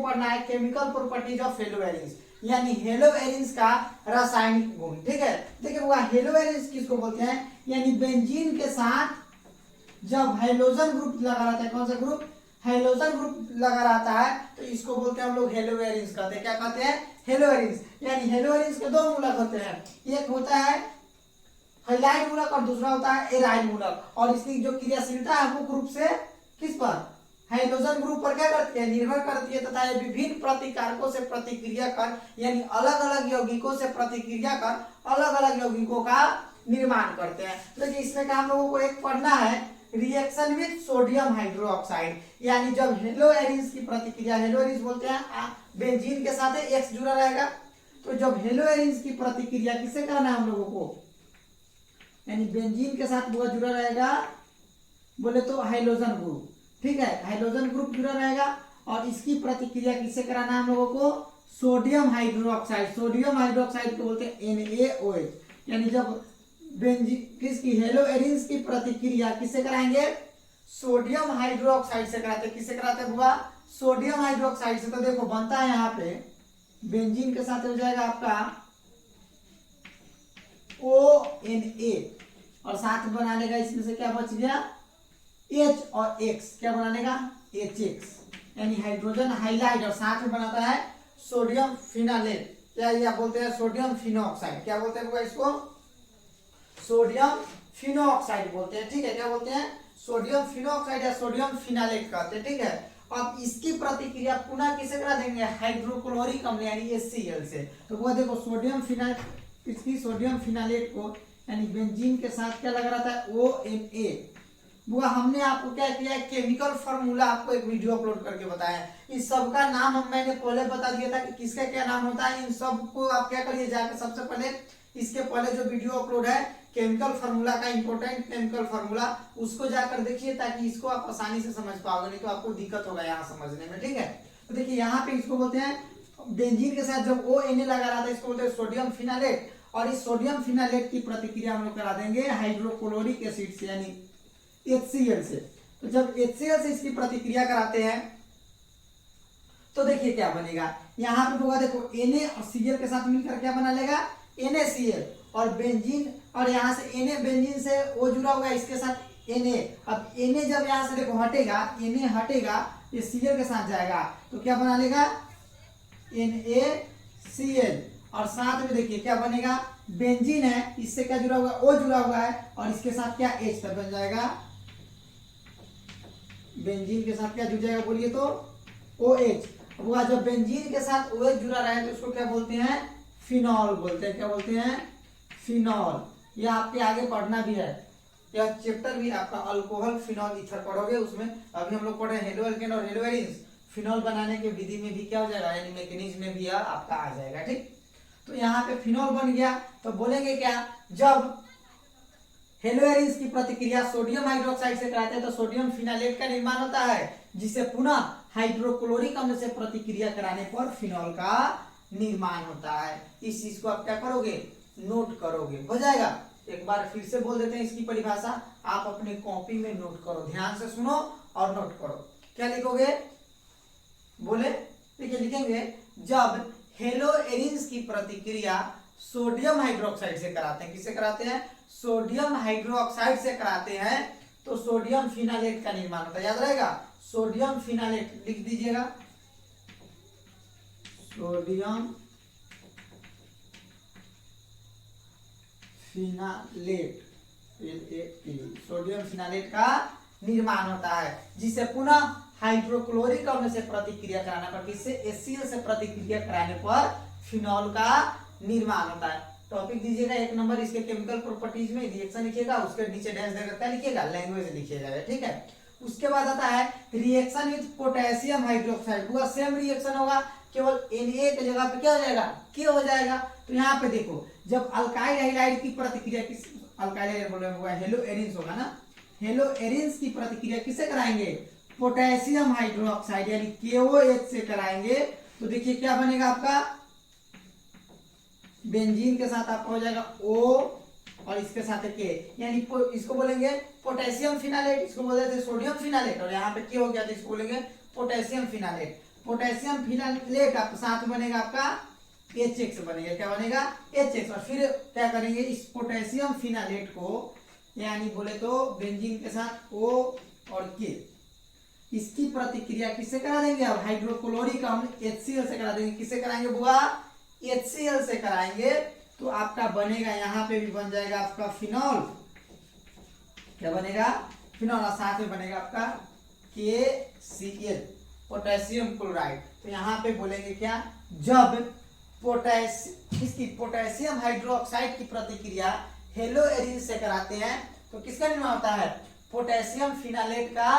पढ़ना है chemical properties of hello arenes, यानी हेलो एरिन्स का रासायनिक गुण। ठीक है, देखिए वो हेलो एरिन्स किसको बोलते हैं, यानी बेंजीन के साथ जब हाइड्रोजन ग्रुप लगा रहता है, कौन सा ग्रुप, हाइड्रोजन ग्रुप लगा रहता है, तो इसको बोलते हैं हम लोग हेलो एरिन्स कहते हैं। क्या कहते हैं, हेलो एरिन्स। यानी हेलो एरिन्स के दो मूलक होते हैं, एक होता है हैलाइड मूलक और दूसरा होता है एराइड मूलक, और इसकी जो क्रियाशीलता है मुख्य रूप से किस पर, हाइड्रोजन ग्रुप पर क्या करती है, निर्भर करती है, तथा ये विभिन्न प्रतिकारकों से प्रतिक्रिया कर, यानी अलग अलग यौगिकों से प्रतिक्रिया कर अलग अलग यौगिकों का निर्माण करते हैं। तो इसमें क्या हम लोगों को एक पढ़ना है रिएक्शन विद सोडियम हाइड्रोक्साइड, यानी जब हेलो एरिन्स की प्रतिक्रिया, हेलो एरिन्स बोलते हैं बेंजीन के साथ X जुड़ा रहेगा, तो जब हेलो एरिन्स की प्रतिक्रिया किससे करना है हम लोगों को, यानी बेंजीन के साथ वो जुड़ा रहेगा, बोले तो हाइड्रोजन ग्रुप। ठीक है, हाइड्रोजन ग्रुप जुड़ा रहेगा और इसकी प्रतिक्रिया किससे कराना है हम लोगों को, सोडियम हाइड्रोक्साइड। सोडियम हाइड्रोक्साइड को बोलते हैं NaOH। यानी जब बेंजीन किसकी, हेलो एरिन्स की प्रतिक्रिया किससे कराएंगे, सोडियम हाइड्रोक्साइड से कराते हैं। किससे कराते हैं बुआ, सोडियम हाइड्रोक्साइड से। तो देखो बनता है यहाँ पे बेंजीन के साथ हो जाएगा आपका ONA, और साथ बना लेगा इसमें से क्या बच गया, H और X, क्या बना लेगा HX, यानी हाइड्रोजन हाइलाइड, और साथ में बनाता है सोडियम फिनालेट, क्या बोलते हैं, सोडियम फिनोक्साइड। क्या बोलते हैं इसको, सोडियम फिनोक्साइड बोलते हैं। ठीक है, क्या बोलते हैं, सोडियम फिनोक्साइड या सोडियम फिनालेट कहते हैं। ठीक है, अब इसकी प्रतिक्रिया पुनः किसे करा देंगे, हाइड्रोक्लोरिक अम्ल यानी HCl से। तो वो देखो सोडियम फिनाल, इसकी सोडियम फिनालेट को यानी बेंजीन के साथ क्या लगा रहता है ONA। वो हमने आपको क्या किया है, केमिकल फॉर्मूला आपको एक वीडियो अपलोड करके बताया है। इस सब का नाम मैंने पहले बता दिया था कि किसका क्या नाम होता है। इन सब को आप क्या करिए, जाकर सबसे पहले इसके पहले जो वीडियो अपलोड है केमिकल फार्मूला का, इंपॉर्टेंट केमिकल फार्मूला, उसको जाकर देखिए ताकि इसको आप आसानी से समझ पाओगे, नहीं तो आपको दिक्कत होगा यहाँ समझने में। ठीक है, तो देखिए यहाँ पे इसको बोलते हैं बेंजीन के साथ जब ONA लगा रहा था इसको बोलते हैं सोडियम फिनालेट, और इस सोडियम फिनालेट की प्रतिक्रिया हम लोग करा देंगे हाइड्रोक्लोरिक एसिड से यानी HCl से। तो जब HCl से इसकी प्रतिक्रिया कराते हैं तो देखिए क्या बनेगा, यहाँ पे होगा देखो Na और Cl के साथ मिलकर क्या बना लेगा NaCl, और बेंजीन, और यहाँ से Na बेंजीन से वो जुड़ा हुआ है इसके साथ Na। अब Na जब यहाँ से देखो हटेगा, Na हटेगा, ये Cl के साथ जाएगा तो क्या बना लेगा NaCl, और साथ में देखिए क्या बनेगा, बेंजीन है इससे क्या जुड़ा हुआ है, O जुड़ा हुआ है, और इसके साथ क्या H तक बन जाएगा, बेंजीन के साथ क्या जुड़ जाएगा बोलिए तो OH। वो जब बेंजीन के साथ OH जुड़ा रहा है तो उसको क्या बोलते हैं, फिनॉल बोलते हैं। क्या बोलते हैं, फिनॉल। यह आपके आगे पढ़ना भी है, यह चैप्टर भी आपका अल्कोहल फिनॉल ईथर पढ़ोगे। उसमें अभी हम लोग पढ़ रहे हैं हेलो एल्केन और हेलो एरिन्स, फिनॉल बनाने के विधि में भी क्या हो जाएगा, यानी मैकेनिज्म में भी यह आपका आ जाएगा। ठीक, तो यहाँ पे फिनॉल बन गया, तो बोलेंगे क्या, जब हेलो एरिन्स की प्रतिक्रिया सोडियम हाइड्रोक्साइड से कराते हैं तो सोडियम फिनालेट का निर्माण होता है, जिसे पुनः हाइड्रोक्लोरिक अम्ल से प्रतिक्रिया कराने पर फिनॉल का निर्माण होता है। इस चीज को आप क्या करोगे, नोट करोगे, हो जाएगा। एक बार फिर से बोल देते हैं इसकी परिभाषा, आप अपने कॉपी में नोट करो, ध्यान से सुनो और नोट करो। क्या लिखोगे, बोले देखिए लिखेंगे, जब हेलो एरिन्स की प्रतिक्रिया सोडियम हाइड्रोक्साइड से कराते हैं, किससे कराते हैं, सोडियम हाइड्रोक्साइड से कराते हैं, तो सोडियम फिनालेट का निर्माण होता है। याद रहेगा, सोडियम फिनालेट लिख दीजिएगा, सोडियम फिनालेट, सोडियम फिनालेट का निर्माण होता है, जिसे पुनः हाइड्रोक्लोरिक अम्ल से प्रतिक्रिया कराने पर, किससे, HCl से प्रतिक्रिया कराने पर फिनॉल का निर्माण होता है। टॉपिक दीजिएगा 1 नंबर, इसके केमिकल प्रॉपर्टीज में रिएक्शन लिखिएगा, उसके नीचे डैश देकर क्या लिखिएगा, लैंग्वेज लिखिएगा। ठीक है, उसके बाद आता है रिएक्शन विद पोटेशियम हाइड्रोक्साइड। पूरा सेम रिएक्शन होगा, केवल Na की जगह पे क्या हो जाएगा, K हो जाएगा। तो यहाँ पे देखो, जब अल्काइल हाइलाइड की प्रतिक्रिया, किस अल्काइल बोल रहे हुआ, हेलो एरिन्स होगा ना, हेलो एरिन्स की प्रतिक्रिया किससे कराएंगे, पोटेशियम हाइड्रोक्साइड यानी KOH से कराएंगे। तो देखिए क्या बनेगा आपका, बेंजीन के साथ आपका हो जाएगा O और इसके साथ K, यानी इसको बोलेंगे पोटेशियम फिनालेट, इसको बोलते थे सोडियम फिनालेट, और यहाँ पे K हो गया तो इसको बोलेंगे पोटेशियम फिनालेट। पोटेशियम फिनालेट आपका साथ बनेगा आपका HX बनेगा। क्या बनेगा? HX। और फिर क्या करेंगे, इस पोटेशियम फिनालेट को यानी बोले तो बेंजीन के साथ O और K, इसकी प्रतिक्रिया किससे करा देंगे? अब हाइड्रोक्लोरिक अम्ल HCl से करा देंगे। किससे कराएंगे बुआ? HCl से कराएंगे। तो आपका बनेगा, यहाँ पे भी बन जाएगा आपका फिनॉल। क्या बनेगा? फिनॉल। और साथ में बनेगा आपका KCl, पोटेशियम क्लोराइड। तो यहाँ पे बोलेंगे क्या, जब इसकी पोटेशियम हाइड्रोक्साइड की प्रतिक्रिया हेलोएरिन से कराते हैं तो किसका निर्माण होता है? पोटेशियम फिनालेट का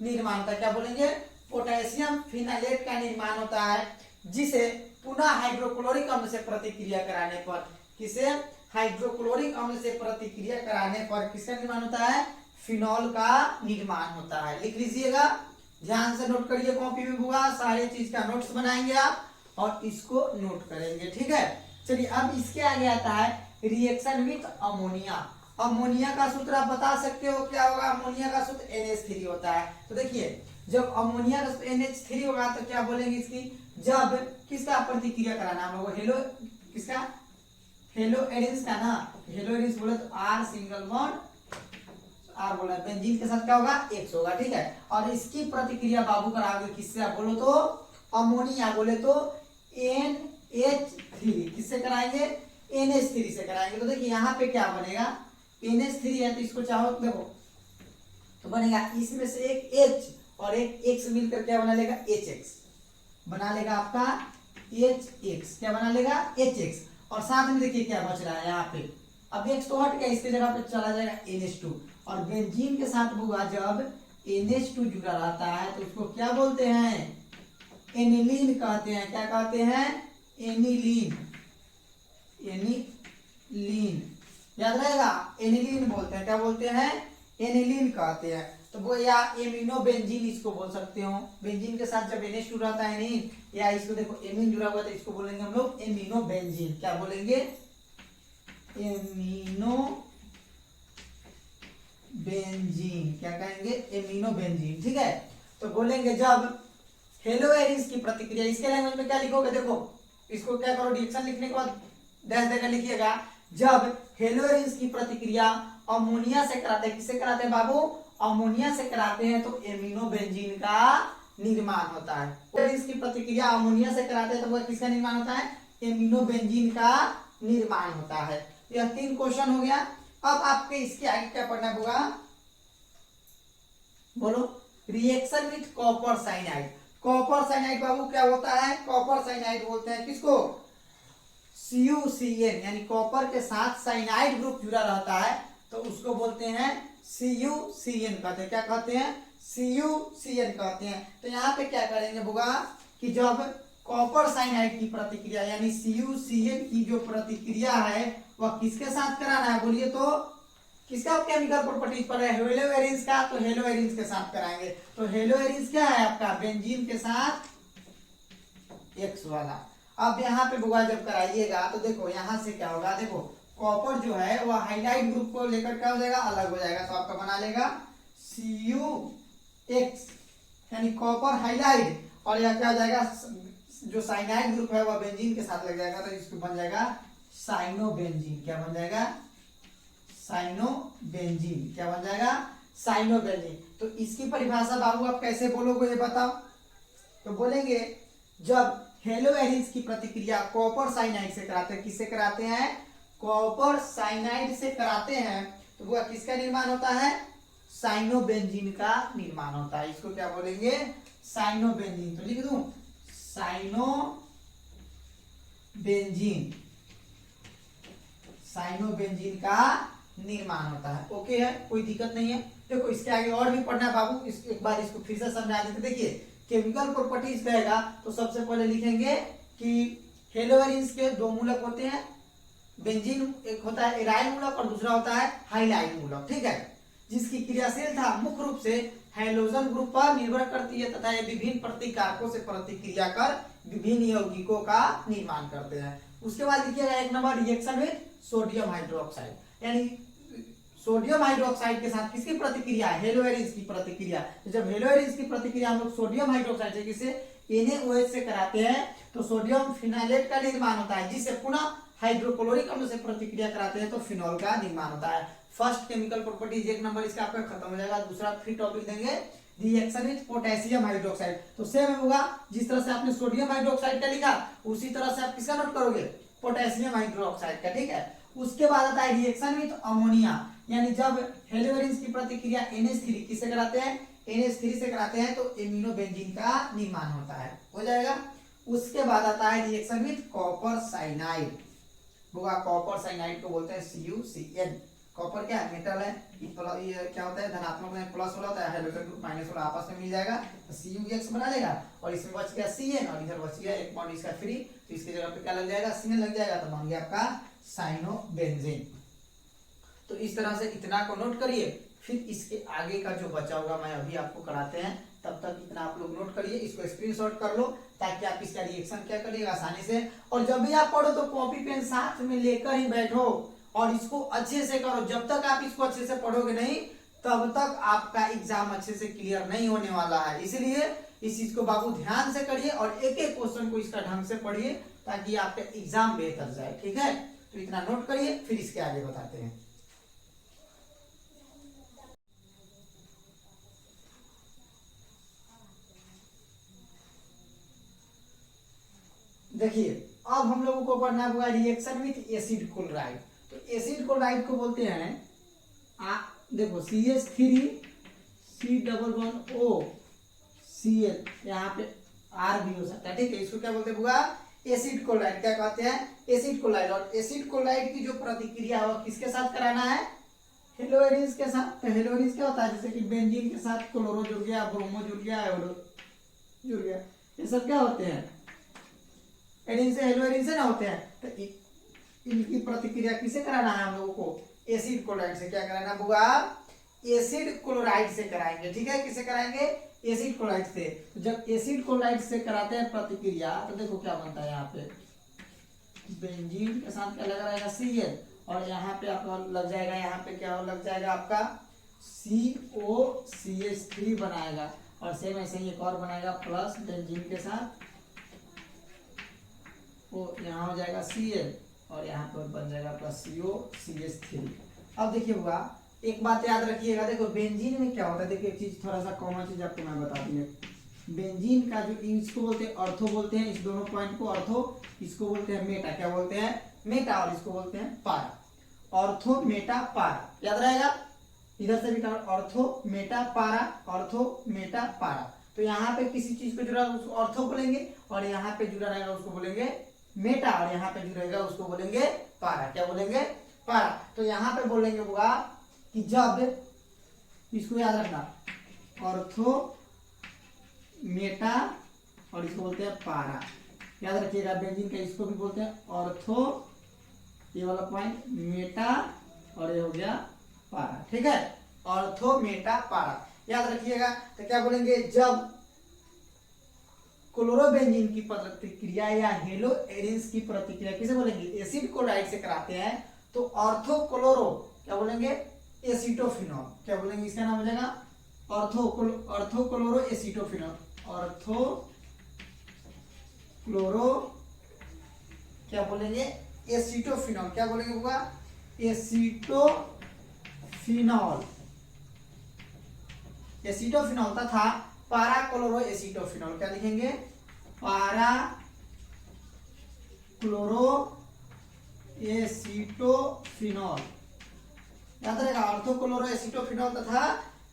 निर्माण होता है। क्या बोलेंगे? पोटेशियम फिनालेट का निर्माण होता है, जिसे पुनः हाइड्रोक्लोरिक अम्ल से प्रतिक्रिया कराने पर, किसे? हाइड्रोक्लोरिक अम्ल से प्रतिक्रिया कराने पर किसका निर्माण होता है? फिनॉल का निर्माण होता है। लिख लीजिएगा, ध्यान से नोट करिए, कॉपी में हुआ सारी चीज का नोट्स बनाएंगे आप और इसको नोट करेंगे। ठीक है, चलिए अब इसके आगे आता है रिएक्शन विथ अमोनिया। अमोनिया का सूत्र आप बता सकते हो क्या होगा? अमोनिया का सूत्र NH3 होता है। तो देखिए, जब अमोनिया का सूत्र NH3 होगा तो क्या बोलेंगे इसकी, जब किसका प्रतिक्रिया कराना हम लोग, हेलो किसका, हेलोएरिन्स का ना, हेलोएरिन्स बोले तो R सिंगल बॉन्ड, R बोला, बेंजीन के साथ क्या होगा? X होगा। ठीक है, और इसकी प्रतिक्रिया बाबू कराओगे किससे? आप बोलो तो अमोनिया, बोले तो NH3, किससे कराएंगे? NH3 से कराएंगे। तो देखिए यहाँ पे क्या बनेगा, NH3 है तो इसको चाहो देखो तो बनेगा, इसमें से एक H और एक X मिलकर क्या बना लेगा? HX बना लेगा आपका HX। क्या बना लेगा? HX। और साथ में देखिए क्या बच रहा है यहाँ पे, अब X तो हट गया, इसके जगह पे चला जाएगा NH2। और बेंजीन के साथ बुआ जब NH2 जुड़ा रहता है तो उसको क्या बोलते हैं? एनिलीन कहते हैं। क्या कहते हैं? एनिलीन। एनिलीन याद रहेगा, एनिलीन बोलते हैं। क्या बोलते हैं? एनिलीन कहते हैं। तो वो या एमिनो बेंजीन इसको बोल सकते हो। बेंजीन के साथ जब NH2 रहता है एनिन, या इसको देखो एमिन जुड़ा हुआ तो इसको बोलेंगे हम लोग एमिनो बेंजीन। क्या बोलेंगे? Amino benzene. क्या कहेंगे? Amino benzene. ठीक है, तो बोलेंगे जब हेलोएरिन्स की प्रतिक्रिया, इसके लैंग्वेज में क्या लिखोगे, देखो इसको क्या करो, रिएक्शन लिखने के बाद डैश देकर लिखिएगा, जब हेलोएरिन्स की प्रतिक्रिया अमोनिया से कराते हैं, किससे कराते हैं बाबू? अमोनिया से कराते हैं तो एमिनो बेंजीन का निर्माण होता है। हेलोएरिन्स की प्रतिक्रिया अमोनिया से कराते हैं तो वह किसका निर्माण होता है? एमिनो बेंजीन का निर्माण होता है। यह 3 क्वेश्चन हो गया। अब आपके इसके आगे क्या पढ़ना होगा, बोलो? Reaction with copper cyanide. Copper cyanide बाबू क्या होता है? कॉपर साइनाइड बोलते हैं किसको? CuCN, यानी कॉपर के साथ साइनाइड ग्रुप जुड़ा रहता है तो उसको बोलते हैं CuCN कहते हैं। क्या कहते हैं? CuCN कहते हैं। तो यहाँ पे क्या करेंगे बुआ कि जब कॉपर साइनाइड की प्रतिक्रिया यानी CuCN की जो प्रतिक्रिया है वह किसके साथ कराना है? बोलिए तो किसका केमिकल प्रॉपर्टीज पर है? हेलोएरिन्स का। तो हेलोएरिन्स के साथ कराएंगे। तो हेलोएरिन्स क्या है आपका? बेंजीन के साथ X वाला। अब यहाँ पे बुआ जब कराइएगा तो देखो यहाँ से क्या होगा, देखो कॉपर जो है वह हाइलाइट ग्रुप को लेकर क्या हो जाएगा? अलग हो जाएगा। तो आपका बना लेगा CuX यानी कॉपर हाइलाइट, और यह क्या हो जाएगा, जो साइनाइड ग्रुप है वह बेंजीन के साथ लग जाएगा तो इसको बन जाएगा साइनोबेंजीन। क्या बन जाएगा? साइनोबेंजीन। क्या बन जाएगा? साइनोबेंजीन। तो इसकी परिभाषा बाबू आप कैसे बोलोगे ये बताओ? तो बोलेंगे जब हेलोएरिन्स की प्रतिक्रिया कॉपर साइनाइड से कराते हैं, किससे कराते हैं? कॉपर साइनाइड से कराते हैं तो वह किसका निर्माण होता है? साइनोबेंजीन का निर्माण होता है। इसको क्या बोलेंगे? साइनोबेंजीन। तो लिख दूं साइनोबेंजीन। साइनोबेंजीन का निर्माण होता है। ओके है, कोई दिक्कत नहीं है। देखो इसके आगे और भी पढ़ना है बाबू, एक बार इसको फिर से समझा देते। देखिए केमिकल प्रॉपर्टीज कहेगा तो सबसे पहले लिखेंगे कि हेलोएरिन्स के 2 मूलक होते हैं। बेंजीन एक होता है एराइल मूलक और दूसरा होता है हाइलाइड मूलक। ठीक है, जिसकी क्रियाशीलता मुख्य रूप से हैलोजन ग्रुप पर निर्भर करती है तथा ये विभिन्न प्रतिकारकों से प्रतिक्रिया कर विभिन्न यौगिकों का निर्माण करते हैं। उसके बाद लिखिएगा 1 number reaction with sodium hydroxide, यानी सोडियम हाइड्रोक्साइड के साथ किसकी प्रतिक्रिया? हेलोएरिन्स की प्रतिक्रिया। तो जब हेलोएरिन्स की प्रतिक्रिया हम लोग सोडियम हाइड्रोक्साइड से किसे NaOH से कराते हैं तो सोडियम फिनाइलेट का निर्माण होता है, जिससे पुनः हाइड्रोक्लोरिक अम्ल से प्रतिक्रिया कराते हैं तो फिनॉल का निर्माण होता है। फर्स्ट केमिकल प्रॉपर्टीज 1 नंबर इसका आपका खत्म हो जाएगा। दूसरा फिर टॉपिक देंगे रिएक्शन विद पोटेशियम हाइड्रोक्साइड। तो सेम होगा, जिस तरह से आपने सोडियम हाइड्रोक्साइड का लिखा उसी तरह से आप किसका नोट करोगे, पोटेशियम हाइड्रोक्साइड का, ठीक है। उसके बाद आता है रिएक्शन विद अमोनिया, यानी जब हेलोवेरिन्स की प्रतिक्रिया NH3 किससे कराते हैं, NH3 से कराते हैं तो एमिनो बेंजीन का निर्माण होता है, हो जाएगा। उसके बाद आता है रिएक्शन विद कॉपर साइनाइड होगा। कॉपर साइनाइड को बोलते हैं CuCN। कॉपर क्या है, मेटल है, ये क्या होता है, धनात्मक में प्लस वाला होता है, हाइड्रोजन ग्रुप माइनस वाला आपस में मिल जाएगा तो CuX बना देगा, और इसमें बच गया CN और इधर बच गया एक बॉन्ड इसका फ्री, तो इसकी जगह पे क्या लग जाएगा, CN लग जाएगा, तो बन गया आपका साइनोबेंजीन। तो इस तरह से इतना को नोट करिए, फिर इसके आगे का जो बचा होगा मैं अभी आपको कराते हैं, तब तक इतना आप लोग नोट करिए, इसको स्क्रीनशॉट कर लो ताकि आप इसका रिएक्शन क्या करिएगा आसानी से। और जब भी आप पढ़ो तो कॉपी पेन साथ में लेकर ही बैठो और इसको अच्छे से करो। जब तक आप इसको अच्छे से पढ़ोगे नहीं तब तक आपका एग्जाम अच्छे से क्लियर नहीं होने वाला है। इसलिए इस चीज को बाबू ध्यान से करिए और एक एक क्वेश्चन को इसका ढंग से पढ़िए ताकि आपका एग्जाम बेहतर जाए, ठीक है। तो इतना नोट करिए, फिर इसके आगे बताते हैं। देखिए अब हम लोगों को पढ़ना होगा रिएक्शन विथ एसिड क्लोराइड। तो एसिड क्लोराइड को बोलते हैं देखो CH3COCl, यहाँ पे R भी हो सकता है, ठीक है। इसको क्या बोलते हैं एसिड क्लोराइड, क्या कहते हैं, एसिड क्लोराइड। और एसिड क्लोराइड की जो प्रतिक्रिया हो किसके साथ कराना है, हेलोवेरिन्स के साथ। तो हेलोवेरिन्स क्या होता है, जैसे कि बेंजीन के साथ क्लोरो जुड़ गया, ब्रोमो जुड़ गया, आयोडो जुड़ गया, ये सब क्या होते हैं, एडिन से हेलोवेरिन से ना होते हैं। तो इनकी प्रतिक्रिया किसे कराना है हम लोगों को, एसिड क्लोराइड से। क्या कराना होगा, एसिड क्लोराइड से कराएंगे, ठीक है। किसे कराएंगे, एसिड क्लोराइड से। तो जब एसिड क्लोराइड से कराते हैं प्रतिक्रिया तो देखो क्या बनता है, यहाँ पे बेंजीन के साथ क्या लगा रहेगा Cl, और यहाँ पे आपका लग जाएगा, यहाँ पे क्या लग जाएगा आपका COCH3 बनाएगा, और सेम ऐसे ही एक और बनाएगा प्लस बेंजीन के साथ, वो यहाँ हो जाएगा Cl और यहाँ पर बन जाएगा प्लस COCH3। अब देखिए हुआ, एक बात याद रखिएगा, देखो बेंजीन में क्या होता है, देखिए एक चीज थोड़ा सा कॉमन चीज आपको मैं बता दूं। बेंजीन का जो इसको बोलते हैं ऑर्थो बोलते हैं, इस दोनों पॉइंट को ऑर्थो, इसको बोलते हैं मेटा, क्या बोलते हैं, मेटा, और इसको बोलते हैं पारा। ऑर्थो मेटा पारा याद रहेगा, इधर से भी ऑर्थो मेटा पारा, ऑर्थो मेटा पारा। तो यहाँ पे किसी चीज पे जुड़ा उसको ऑर्थो बोलेंगे, और यहाँ पे जुड़ा रहेगा उसको बोलेंगे मेटा, और यहाँ पे जो रहेगा उसको बोलेंगे पारा, क्या बोलेंगे, पारा। तो यहाँ पे बोलेंगे होगा कि जब, इसको याद रखना, ऑर्थो मेटा और इसको बोलते हैं पारा, याद रखिएगा। बेंजीन का इसको भी बोलते हैं ऑर्थो, ये वाला पॉइंट मेटा, और ये हो गया पारा, ठीक है। ऑर्थो मेटा पारा याद रखिएगा। तो क्या बोलेंगे, जब क्लोरोबेंजीन की प्रतिक्रिया या हेलोवेरिन्स की प्रतिक्रिया किसे बोलेंगे, एसिड क्लोराइड से कराते हैं तो ऑर्थो क्लोरो क्या बोलेंगे, एसीटोफिनॉल, क्या बोलेंगे, इसका नाम हो जाएगा ऑर्थो क्लोरो एसीटोफिनॉल, ऑर्थो क्लोरो क्या बोलेंगे, एसीटोफिनॉल, क्या बोलेंगे होगा, एसीटोफिनॉल, एसीटोफिनॉल तथा पारा क्लोरो एसीटोफिनॉल, क्या लिखेंगे, पारा क्लोरो एसीटोफिनॉल, याद रहेगा। ऑर्थो क्लोरो एसीटोफिनॉल तथा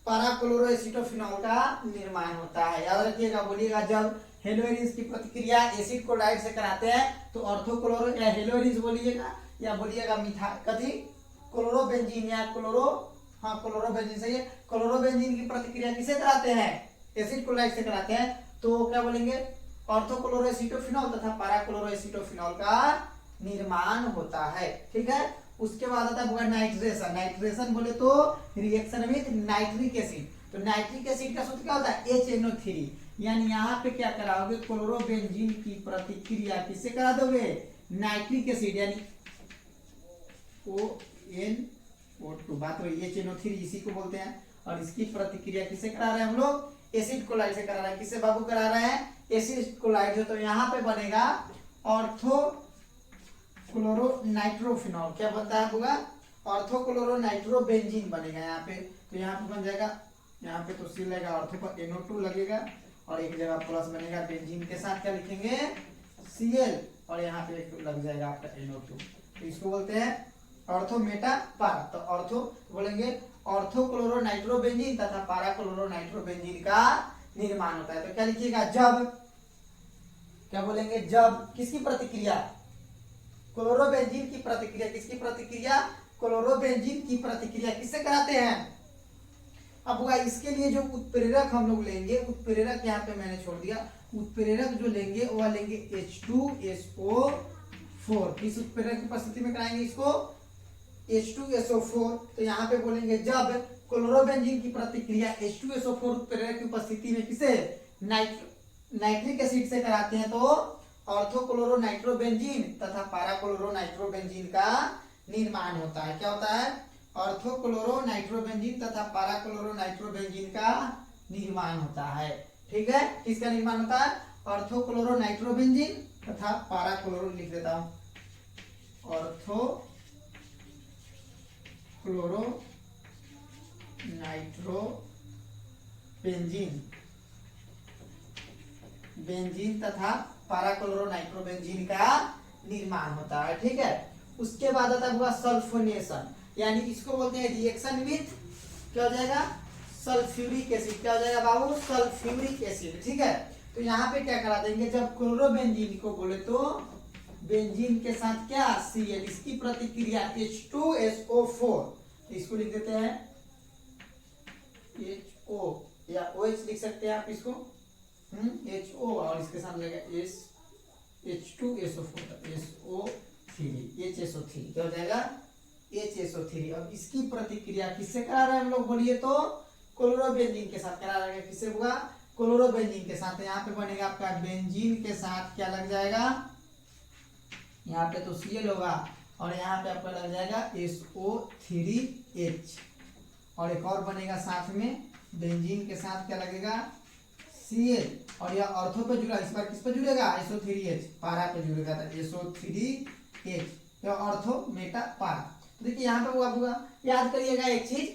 पारा क्लोरो एसीटोफिनॉल का निर्माण होता है, याद रखिएगा। बोलिएगा, जब हेलोवेरिन्स की प्रतिक्रिया एसिड क्लोराइड से कराते हैं तो ऑर्थो क्लोरो या हेलोवेरिन्स बोलिएगा, या बोलिएगा कथी क्लोरोबेंजीन या क्लोरोबेंजीन सही है। क्लोरोबेंजीन की प्रतिक्रिया किसे कराते हैं, एसिड क्लोराइड से कराते हैं, तो क्या बोलेंगे, ऑर्थो क्लोरो एसीटोफिनॉल तथा पारा क्लोरो एसीटोफिनॉल का निर्माण होता है, ठीक है। उसके बाद आता है नाइट्रेशन। नाइट्रेशन बोले तो रिएक्शन विद नाइट्रिक एसिड। तो नाइट्रिक एसिड का सूत्र क्या होता है, HNO3, यानी यहाँ पे क्या कराओगे, क्लोरोबेंजीन की प्रतिक्रिया किससे करा दोगे, नाइट्रिक एसिड यानी ONO2, बात हुई, HNO3 इसी को बोलते हैं। और इसकी प्रतिक्रिया किससे करा रहे हैं हम लोग, एसिड क्लोराइड से करा रहे हैं। किससे बाबू करा रहे हैं, एसिड क्लोराइड है, तो यहाँ पे बनेगा ऑर्थो क्लोरो नाइट्रोफिनॉल। क्या बनता है होगा? ऑर्थो क्लोरो नाइट्रोबेंजीन बनेगा यहाँ पे। तो यहाँ पे बन जाएगा, यहाँ पे तो सी लगेगा, ऑर्थो पर NO2 लगेगा और एक जगह प्लस बनेगा, बेंजीन के साथ क्या लिखेंगे? Cl, और यहाँ पे एक लग जाएगा आपका NO2। तो इसको बोलते हैं ऑर्थो मेटा पारा। तो ऑर्थो बोलेंगे ऑर्थो क्लोरो नाइट्रोबेंजीन तथा पारा क्लोरो नाइट्रोबेंजीन का निर्माण होता है। तो क्या लिखिएगा? जब, क्या बोलेंगे? जब किसकी प्रतिक्रिया? क्लोरोबेंजीन की प्रतिक्रिया। किसकी प्रतिक्रिया? क्लोरोबेंजीन की प्रतिक्रिया किससे कराते हैं? अब होगा इसके लिए जो उत्प्रेरक हम लोग लेंगे, उत्प्रेरक यहाँ पे मैंने छोड़ दिया, उत्प्रेरक जो लेंगे वह लेंगे H2SO4। किस उत्प्रेरक की उपस्थिति में कराएंगे इसको? H2SO4। तो यहाँ पे बोलेंगे जब क्लोरोबेंजीन की प्रतिक्रिया H2SO4 उत्प्रेरक की उपस्थिति में किसे? नाइट्रिक एसिड से कराते हैं, तो ऑर्थोक्लोरो नाइट्रोबेंजीन तथा पाराक्लोरो नाइट्रोबेंजीन का निर्माण होता है। क्या होता है? ऑर्थोक्लोरो नाइट्रोबेंजीन तथा पाराक्लोरो नाइट्रोबेंजीन का निर्माण होता है। ठीक है, किसका निर्माण होता है? ऑर्थोक्लोरो नाइट्रोबेंजीन तथा पाराक्लोरो, लिख देता हूं, ऑर्थोक्लोरो नाइट्रोबेंजीन तथा पाराक्लोरो नाइट्रोबेंजीन का निर्माण होता है। ठीक है, उसके बाद आता हुआ सल्फोनेशन, यानी इसको बोलते हैं रिएक्शन विथ, क्या हो जाएगा? Sulphuric acid. क्या हो जाएगा बाबू? Sulphuric acid. ठीक है, तो यहाँ पे क्या करा देंगे? जब क्लोरोबेंजीन को बोले तो बेंजीन के साथ क्या? Cl, इसकी प्रतिक्रिया H2SO4, तो इसको लिख देते हैं HO या OH लिख सकते हैं आप इसको, HO, और इसके साथ लगेगा H2SO4, HSO3, क्या हो जाएगा? HSO3। अब इसकी प्रतिक्रिया किससे करा रहे हैं हम लोग बोलिए तो? क्लोरोबेंजीन के साथ करा रहे हैं। किससे होगा? क्लोरोबेंजीन के साथ। यहाँ पे बनेगा आपका बेंजीन के साथ क्या लग जाएगा? यहाँ पे तो Cl होगा और यहाँ पे आपका लग जाएगा SO3H, और एक और बनेगा साथ में, बेंजीन के साथ क्या लगेगा? Cl, और यह ऑर्थो पे जुड़ा, इस बार किस पे जुड़ेगा? SO3H, पारा पे जुड़ेगा, तो SO3H, यह ऑर्थो मेटा पारा। तो देखिए यहाँ पे हुआ, याद करिएगा एक चीज,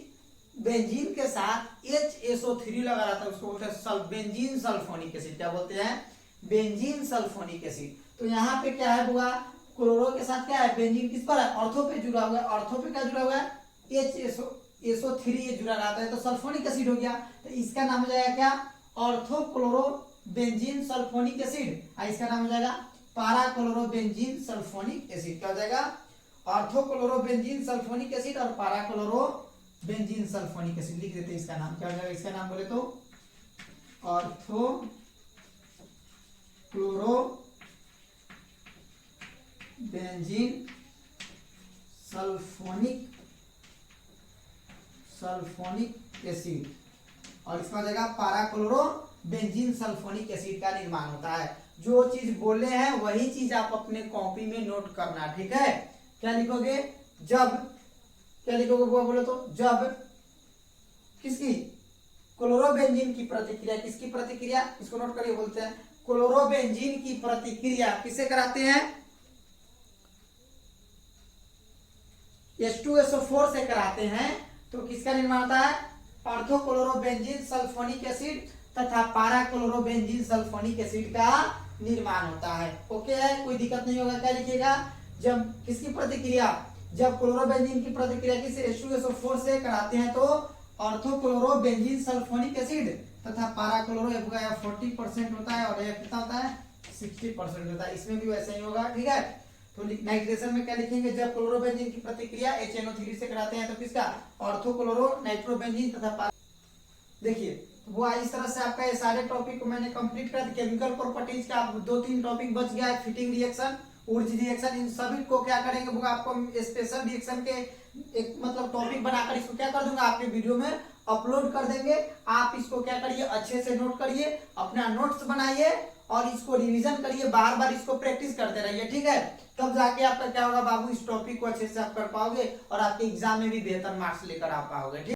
बेंजीन के साथ HSO3 लगा रहता है, उसको बोलते हैं बेंजीन सल्फोनिक एसिड। क्या बोलते हैं? Benzene sulphonic acid. तो यहाँ पे क्या है हुआ? क्लोरो के साथ क्या है? बेंजीन किस पर है? ऑर्थो पे जुड़ा हुआ है। ऑर्थो पे क्या जुड़ा हुआ है? HSO3 जुड़ा रहता है, तो सल्फोनिक एसिड हो गया। तो इसका नाम हो जाएगा क्या? ऑर्थोक्लोरो बेंजीन सल्फोनिक एसिड, और इसका नाम हो जाएगा पाराक्लोरो बेंजीन सल्फोनिक एसिड। क्या हो जाएगा? ऑर्थोक्लोरो बेंजीन सल्फोनिक एसिड और पाराक्लोरो बेंजीन सल्फोनिक एसिड लिख देते हैं। इसका नाम क्या हो जाएगा? इसका नाम बोले तो ऑर्थोक्लोरो बेंजीन सल्फोनिक एसिड, और इसका जगह पाराक्लोरो बेंजीन सल्फोनिक एसिड का निर्माण होता है। जो चीज बोले हैं वही चीज आप अपने कॉपी में नोट करना। ठीक है, क्या लिखोगे? जब, क्या लिखोगे बोले तो? जब किसकी? क्लोरोबेंजीन की प्रतिक्रिया। किसकी प्रतिक्रिया? इसको नोट करिए, बोलते हैं क्लोरोबेंजीन की प्रतिक्रिया किससे कराते हैं? H2SO4 से कराते हैं। तो किसका निर्माण होता है? ऑर्थोक्लोरोबेंजीन सल्फोनिक एसिड तथा पाराक्लोरोबेंजीन सल्फोनिक एसिड का निर्माण होता है। ओके है, कोई दिक्कत नहीं होगा। क्या लिखिएगा? जब किसकी प्रतिक्रिया? जब क्लोरोबेंजीन की प्रतिक्रिया किस H2SO4 से कराते हैं तो ऑर्थोक्लोरोबेंजीन सल्फोनिक एसिड तथा पाराक्लोरो 40% होता है और यह कितना होता है? 60% होता है। इसमें भी वैसे ही होगा। ठीक है, तो नाइट्रेशन में क्या लिखेंगे? जब क्लोरोबेंजीन की प्रतिक्रिया HNO3 से कराते हैं तो किसका? ऑर्थोक्लोरो नाइट्रोबेंजीन तथा, देखिए वो इस तरह से आपका ये सारे टॉपिक को मैंने कंप्लीट कर दिया। केमिकल प्रॉपर्टीज का 2-3 टॉपिक बच गया है, फिटिंग रिएक्शन, ऊर्ज रिएक्शन, इन सभी को क्या करेंगे वो आपको स्पेशल रिएक्शन के एक मतलब टॉपिक बनाकर इसको क्या कर दूंगा आपके वीडियो में अपलोड कर देंगे। आप इसको क्या करिए? अच्छे से नोट करिए, अपना नोट्स बनाइए और इसको रिवीजन करिए, बार बार इसको प्रैक्टिस करते रहिए। ठीक है, तब जाके आपका क्या होगा बाबू? इस टॉपिक को अच्छे से आप कर पाओगे और आपके एग्जाम में भी बेहतर मार्क्स लेकर आ पाओगे। ठीक।